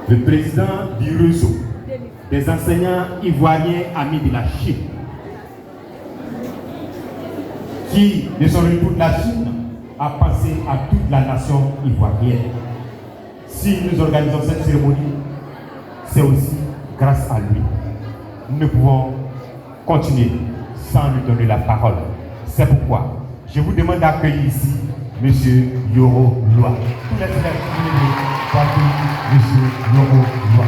le président du réseau des enseignants ivoiriens amis de la Chine, qui, de son retour de la Chine, a pensé à toute la nation ivoirienne. Si nous organisons cette cérémonie, c'est aussi grâce à lui. Nous ne pouvons continuer sans lui donner la parole. C'est pourquoi je vous demande d'accueillir ici M. Yoro Loa. Tous les élèves pour accueillir M. Yoro Loa.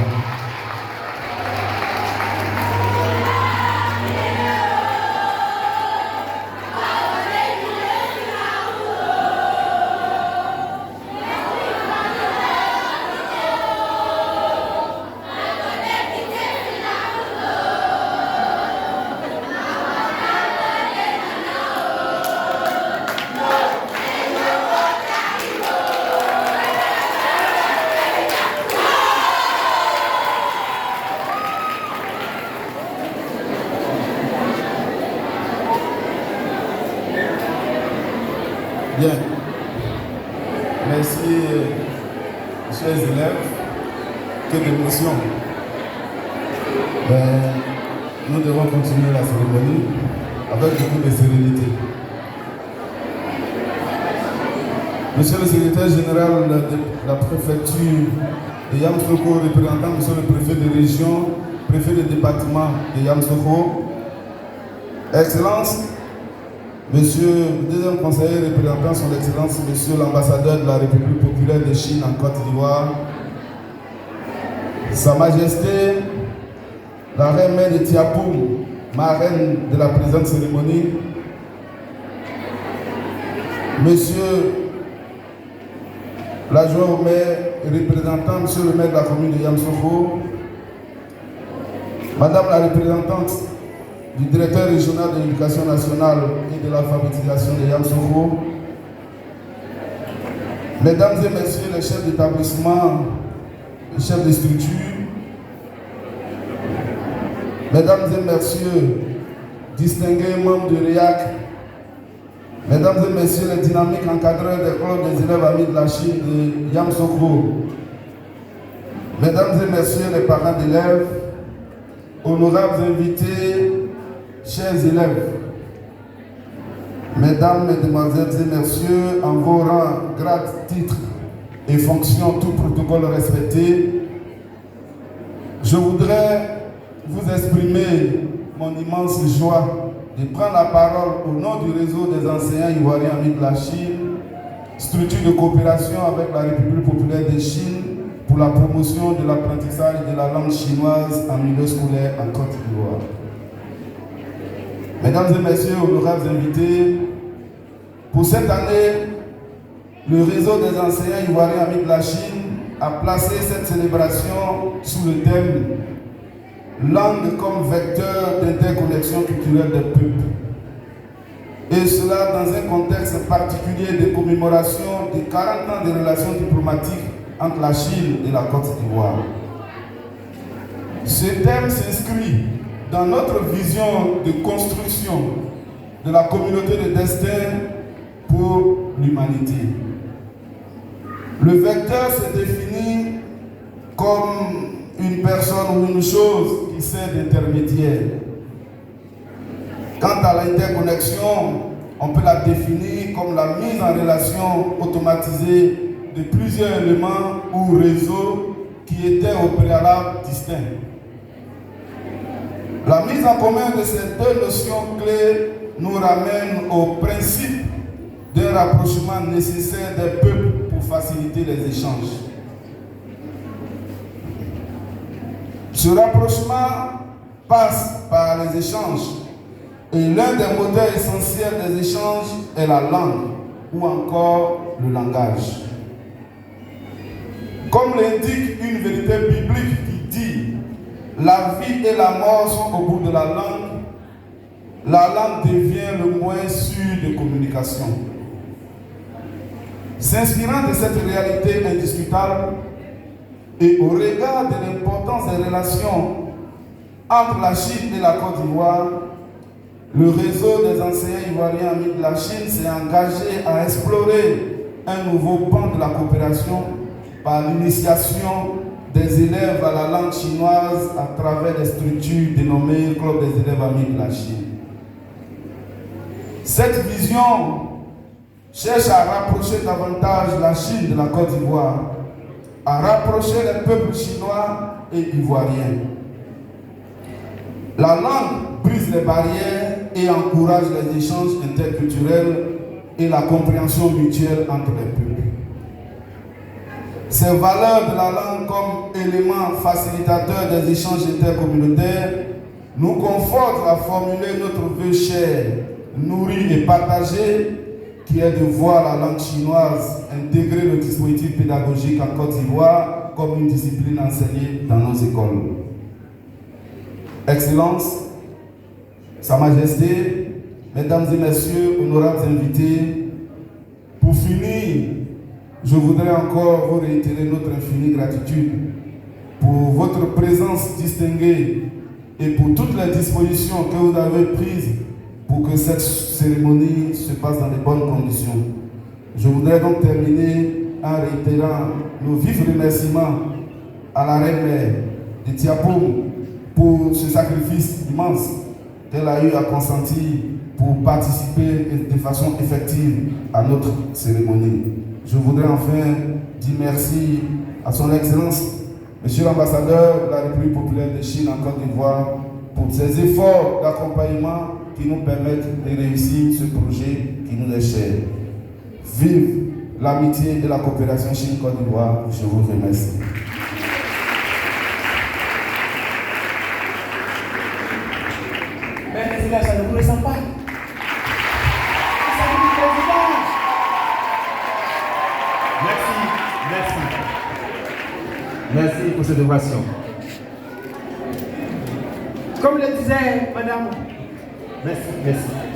Bien. Merci, chers élèves. Quelle émotion. Nous devons continuer la cérémonie avec beaucoup de sérénité. Monsieur le secrétaire général de la préfecture de Yamoussoukro, représentant monsieur le préfet de région, préfet de département de Yamoussoukro, Excellence, Monsieur le deuxième conseiller représentant son Excellence, Monsieur l'ambassadeur de la République populaire de Chine en Côte d'Ivoire, Sa Majesté, la reine mère de Tiapoum, marraine de la présente cérémonie, Monsieur l'adjoint au maire représentant Monsieur le maire de la commune de Yamoussoukro, Madame la représentante du directeur régional de l'éducation nationale et de l'alphabétisation de Yamoussoukro, Mesdames et Messieurs les chefs d'établissement, les chefs de structure, Mesdames et Messieurs, distingués membres de REAC, Mesdames et Messieurs les dynamiques encadreurs des clubs des élèves amis de la Chine de Yamoussoukro, Mesdames et Messieurs les parents d'élèves, honorables invités, chers élèves, Mesdames, Mesdemoiselles et Messieurs, en vos rangs, grades, titres et fonctions, tout protocole respecté, je voudrais vous exprimer mon immense joie de prendre la parole au nom du réseau des enseignants ivoiriens amis de la Chine, structure de coopération avec la République populaire de Chine pour la promotion de l'apprentissage de la langue chinoise en milieu scolaire en Côte d'Ivoire. Mesdames et Messieurs, honorables invités, pour cette année, le réseau des enseignants ivoiriens amis de la Chine a placé cette célébration sous le thème « Langue comme vecteur d'interconnexion culturelle des peuples ». Et cela dans un contexte particulier de commémoration des 40 ans de relations diplomatiques entre la Chine et la Côte d'Ivoire. Ce thème s'inscrit dans notre vision de construction de la communauté de destin pour l'humanité. Le vecteur se définit comme une personne ou une chose qui sert d'intermédiaire. Quant à l'interconnexion, on peut la définir comme la mise en relation automatisée de plusieurs éléments ou réseaux qui étaient au préalable distincts. La mise en commun de ces deux notions clés nous ramène au principe d'un rapprochement nécessaire des peuples pour faciliter les échanges. Ce rapprochement passe par les échanges et l'un des moteurs essentiels des échanges est la langue ou encore le langage. Comme l'indique une vérité biblique qui dit « La vie et la mort sont au bout de la langue devient le moyen sûr de communication. » S'inspirant de cette réalité indiscutable et au regard de l'importance des relations entre la Chine et la Côte d'Ivoire, le réseau des enseignants ivoiriens amis de la Chine s'est engagé à explorer un nouveau pan de la coopération par l'initiation des des élèves à la langue chinoise à travers des structures dénommées Club des élèves amis de la Chine. Cette vision cherche à rapprocher davantage la Chine de la Côte d'Ivoire, à rapprocher les peuples chinois et ivoiriens. La langue brise les barrières et encourage les échanges interculturels et la compréhension mutuelle entre les peuples. Ces valeurs de la langue comme élément facilitateur des échanges intercommunautaires nous confortent à formuler notre vœu cher, nourri et partagé, qui est de voir la langue chinoise intégrer le dispositif pédagogique en Côte d'Ivoire comme une discipline enseignée dans nos écoles. Excellences, Sa Majesté, Mesdames et Messieurs, honorables invités, pour finir, je voudrais encore vous réitérer notre infinie gratitude pour votre présence distinguée et pour toutes les dispositions que vous avez prises pour que cette cérémonie se passe dans de bonnes conditions. Je voudrais donc terminer en réitérant nos vifs remerciements à la reine-mère de Tiapoum pour ce sacrifice immense qu'elle a eu à consentir pour participer de façon effective à notre cérémonie. Je voudrais enfin dire merci à son Excellence, Monsieur l'ambassadeur de la République populaire de Chine en Côte d'Ivoire, pour ses efforts d'accompagnement qui nous permettent de réussir ce projet qui nous est cher. Vive l'amitié et la coopération Chine-Côte d'Ivoire. Je vous remercie. Mais ça ne vous ressent pas. Merci pour cette ovation. Comme le disait Madame. Merci.